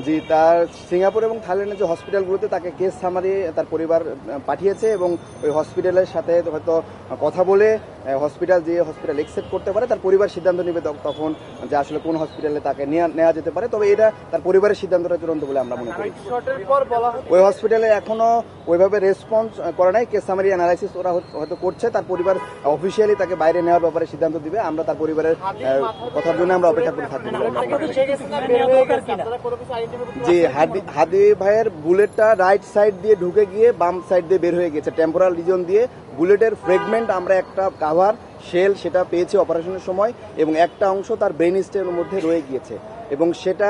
জি, তার সিঙ্গাপুর এবং থাইল্যান্ডের যে হসপিটালগুলোতে তাকে কেস সামারি তার পরিবার পাঠিয়েছে এবং ওই হসপিটালের সাথে হয়তো কথা বলে হসপিটাল অ্যাকসেপ্ট করতে পারে, তার পরিবার সিদ্ধান্ত নেবে তখন যে আসলে কোন হসপিটালে তাকে নেওয়া যেতে পারে। তবে এটা তার পরিবারের সিদ্ধান্তটা চূড়ান্ত বলে আমরা মনে করি। ওই হসপিটালে এখনো ওইভাবে রেসপন্স করে নাই, কেস সামারি অ্যানালাইসিস ওরা হয়তো করছে, তার পরিবার অফিসিয়ালি তাকে বাইরে নেওয়ার ব্যাপারে সিদ্ধান্ত দিবে। আমরা তার পরিবারের কথার জন্য আমরা অপেক্ষা করে থাকবো। জি, হাদি ভাইয়ের বুলেটটা রাইট সাইড দিয়ে ঢুকে গিয়ে বাম সাইড দিয়ে বের হয়ে গেছে, টেম্পোরাল রিজন দিয়ে। বুলেটের ফ্রেগমেন্ট আমরা একটা কাভার শেল সেটা পেয়েছি অপারেশনের সময়, এবং একটা অংশ তার ব্রেন স্টেমের মধ্যে রয়ে গিয়েছে এবং সেটা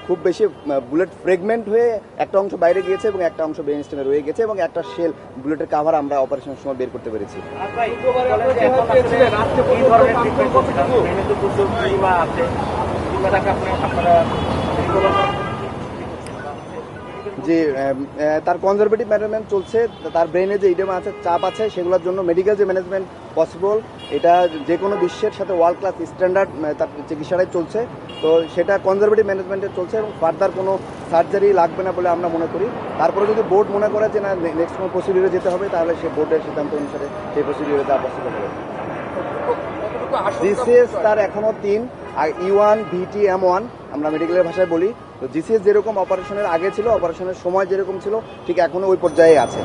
খুব বেশি বুলেট ফ্রেগমেন্ট হয়ে একটা অংশ বাইরে গিয়েছে এবং একটা অংশ ব্রেন স্টেমে রয়ে গেছে, এবং একটা শেল বুলেটের কাভার আমরা অপারেশনের সময় বের করতে পেরেছি। যে তার কনজারভেটিভ ম্যানেজমেন্ট চলছে, তার ব্রেনে যে ইডেমা আছে, চাপ আছে, সেগুলোর জন্য মেডিকেল যে ম্যানেজমেন্ট পসিবল, এটা যে কোনো বিশ্বের সাথে ওয়ার্ল্ড ক্লাস স্ট্যান্ডার্ড তার চিকিৎসাটাই চলছে। তো সেটা কনজারভেটিভ ম্যানেজমেন্টে চলছে এবং ফার্দার কোনো সার্জারি লাগবে না বলে আমরা মনে করি। তারপরে যদি বোর্ড মনে করে যে না নেক্সট কোনো প্রসিডিউরে যেতে হবে, তাহলে সেই বোর্ডের সিদ্ধান্ত অনুসারে সেই প্রসিডিউরে যাওয়া পসিবল হবে। জিসিএস তার এখনো 3, আর E1 VT M1 আমরা মেডিকেলের ভাষায় বলি। তো জিসিএস যেরকম অপারেশনের আগে ছিল, অপারেশনের সময় যেরকম ছিল, ঠিক এখনো ওই পর্যায়ে আছে।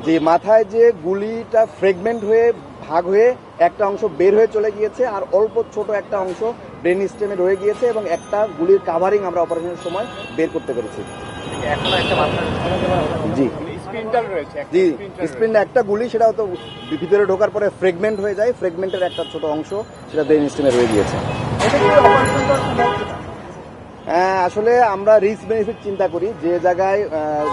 যে মাথায় যে গুলিটা ফ্রেগমেন্ট হয়ে ভাগ হয়ে একটা অংশ বের হয়ে চলে গিয়েছে, আর অল্প ছোট একটা অংশ ব্রেন স্টেমে রয়ে গিয়েছে, এবং একটা গুলির কাভারিং আমরা অপারেশনের সময় বের করতে পেরেছি। জি জি, স্প্রিন্ট একটা গুলি, সেটা তো ভিতরে ঢোকার পরে ফ্রেগমেন্ট হয়ে যায়, ফ্রেগমেন্টের একটা ছোট অংশ সেটা ব্রেন স্টেমে রয়ে গিয়েছে। আসলে আমরা রিস্ক বেনিফিট চিন্তা করি। যে জায়গায়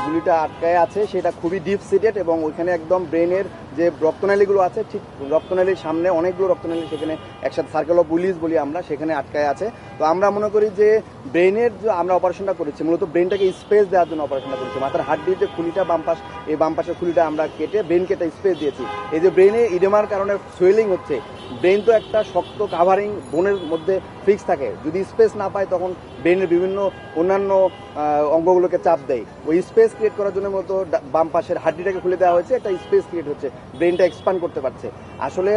গুলিটা আটকায় আছে সেটা খুবই ডিপ সিটেড, এবং ওইখানে একদম ব্রেনের যে রক্তনালীগুলো আছে, ঠিক রক্তনালীর সামনে অনেকগুলো রক্তনালী সেখানে একসাথে সার্কেল অফ উইলিস বলি আমরা, সেখানে আটকায় আছে। তো আমরা মনে করি যে ব্রেনের যে আমরা অপারেশনটা করেছি, মূলত ব্রেনটাকে স্পেস দেওয়ার জন্য অপারেশনটা করেছি। মাথার হাড্ডির যে খুলিটা বাম পাশ, এই বাম পাশের খুলিটা আমরা কেটে ব্রেনকে একটা স্পেস দিয়েছি। এই যে ব্রেনে ইডেমার কারণে সোয়েলিং হচ্ছে, ব্রেন তো একটা শক্ত কাভারিং বোনের মধ্যে ফিক্স থাকে, যদি স্পেস না পায় তখন ব্রেনের বিভিন্ন অন্যান্য অঙ্গগুলোকে চাপ দেয়। ওই স্পেস ক্রিয়েট করার জন্য মূলত বাম পাশের হাড্ডিটাকে খুলে দেওয়া হয়েছে, একটা স্পেস ক্রিয়েট হচ্ছে, ব্রেনটা এক্সপান্ড করতে পারছে। আসলে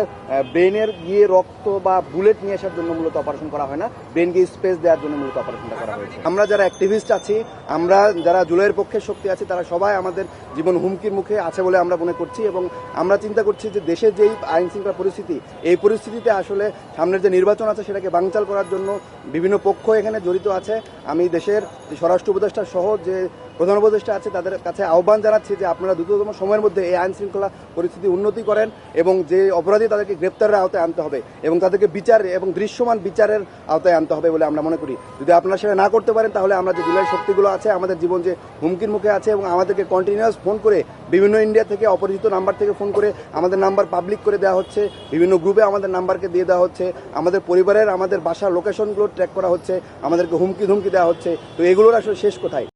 ব্রেনের গিয়ে রক্ত বা বুলেট নিয়ে আসার জন্য মূলত অপারেশন করা হয় না, ব্রেনকে স্পেস দেওয়ার জন্য মূলত অপারেশনটা করা হয়েছে। আমরা যারা অ্যাক্টিভিস্ট আছি, আমরা যারা জুলাইয়ের পক্ষে শক্তি আছি, তারা সবাই আমাদের জীবন হুমকির মুখে আছে বলে আমরা মনে করছি, এবং আমরা চিন্তা করছি যে দেশের যেই আইন শৃঙ্খলা পরিস্থিতি, এই পরিস্থিতিতে আসলে সামনের যে নির্বাচন আছে সেটাকে বানচাল করার জন্য বিভিন্ন পক্ষ এখানে জড়িত আছে। আমি দেশের স্বরাষ্ট্র উপদেষ্টা সহ যে প্রধান উপদেষ্টা আছে তাদের কাছে আহ্বান জানাচ্ছি যে আপনারা দ্রুততম সময়ের মধ্যে এই আইন শৃঙ্খলা পরিস্থিতি উন্নতি করেন, এবং যে অপরাধী তাদেরকে গ্রেপ্তারের আওতায় আনতে হবে, এবং তাদেরকে বিচার এবং দৃশ্যমান বিচারের আওতায় আনতে হবে বলে আমরা মনে করি। যদি আপনারা সেটা না করতে পারেন, তাহলে আমরা যে জুলাই শক্তিগুলো আছে, আমাদের জীবন যে হুমকির মুখে আছে, এবং আমাদেরকে কন্টিনিউয়াস ফোন করে বিভিন্ন ইন্ডিয়া থেকে অপরিচিত নাম্বার থেকে ফোন করে আমাদের নাম্বার পাবলিক করে দেওয়া হচ্ছে, বিভিন্ন গ্রুপে আমাদের নাম্বারকে দিয়ে দেওয়া হচ্ছে, আমাদের পরিবারের আমাদের বাসার লোকেশনগুলো ট্র্যাক করা হচ্ছে, আমাদেরকে হুমকি ধুমকি দেওয়া হচ্ছে। তো এগুলোর আসলে শেষ কোথায়?